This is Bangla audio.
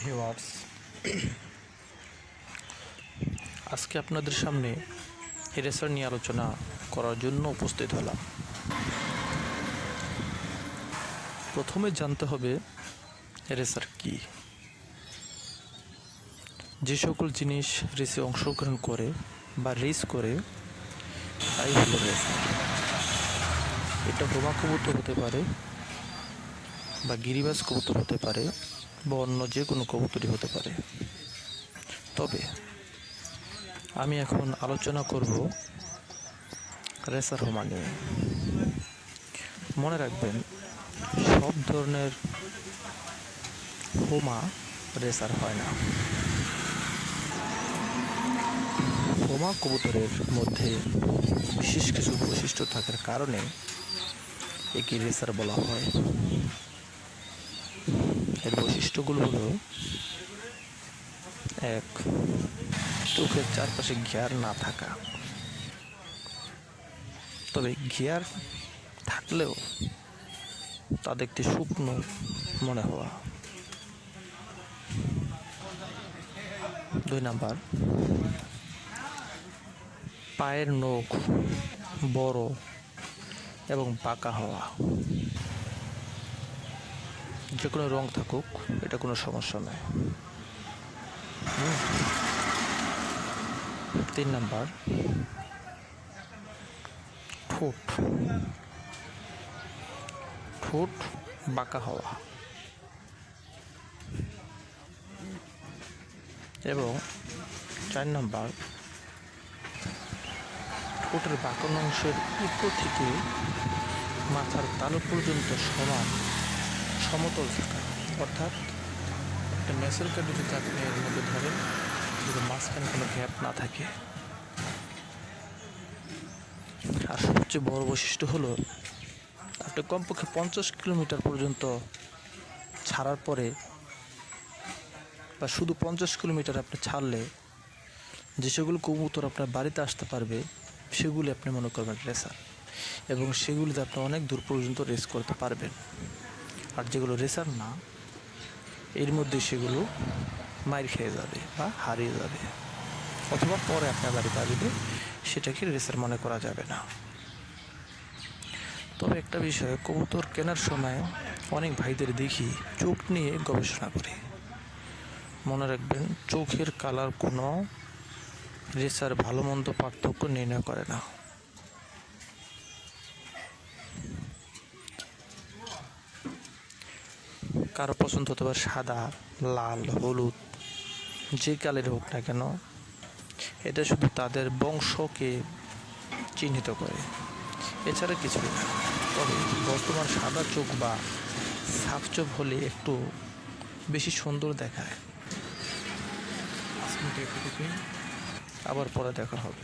ভিউয়ার্স, আজকে আপনাদের সামনে রেসার নিয়ে আলোচনা করার জন্য উপস্থিত হলাম। প্রথমে জানতে হবে রেসার কি। যে সকল জিনিস রেসে অংশগ্রহণ করে বা রেস করে তাই হলো রেসার। এটা বোমা কবুতর হতে পারে বা গিরিবাজ কবুতর হতে পারে বা অন্য যে কোনো কবুতরই হতে পারে। তবে আমি এখন আলোচনা করব রেসার হোমা নিয়ে। মনে রাখবেন, সব ধরনের হোমা রেসার হয় না। হোমা কবুতরের মধ্যে বিশেষ কিছু বৈশিষ্ট্য থাকার কারণে একে রেসার বলা হয়। এর বৈশিষ্ট্যগুলো হলো: 1. চোখের চারপাশে ঘেয়ার না থাকা, তবে ঘেয়ার থাকলেও তা দেখতে শুকনো মনে হওয়া। 2 নাম্বার, পায়ের নখ বড় এবং বাঁকা হওয়া। যে কোনো রং থাকুক, এটা কোনো সমস্যা নয়। 3 নাম্বার, ঠোঁট বাঁকা হওয়া এবং 4 নাম্বার, ঠোঁটের বাঁকানো অংশের উপর থেকে মাথার তালু পর্যন্ত সমতল থাকা। অর্থাৎ একটা মেসেল কার্ড যদি আপনি এর মধ্যে ধরেন, যদি মাঝখানে কোনো গ্যাপ না থাকে। আর সবচেয়ে বড় বৈশিষ্ট্য হলো, আপনি কমপক্ষে 50 কিলোমিটার পর্যন্ত ছাড়ার পরে বা শুধু 50 কিলোমিটার আপনি ছাড়লে যে সেগুলো কবুতর আপনার বাড়িতে আসতে পারবে সেগুলি আপনি মনে করবেন রেসার, এবং সেগুলিতে আপনি অনেক দূর পর্যন্ত রেস করতে পারবেন। আর যেগুলো রেসার না, এর মধ্যে সেগুলো মাইর খেয়ে যাবে বা হারিয়ে যাবে, অথবা পরে আপনার বাড়িতে আসবে, সেটাকে রেসার মনে করা যাবে না। তবে একটা বিষয়, কবুতর কেনার সময় অনেক ভাইদের দেখি চোখ নিয়ে গবেষণা করে। মনে রাখবেন, চোখের কালার কোনো রেসার ভালো মন্দ পার্থক্য নির্ণয় করে না। কারো পছন্দ হতে পারে সাদা, লাল, হলুদ, যে কালার হোক না কেন, এটা শুধু তাদের বংশকে চিহ্নিত করে, এছাড়া কিছুই না। তবে বর্তমান সাদা চোখ বা সাফ চোখ হলে একটু বেশি সুন্দর দেখায়। আবার পরে দেখা হবে।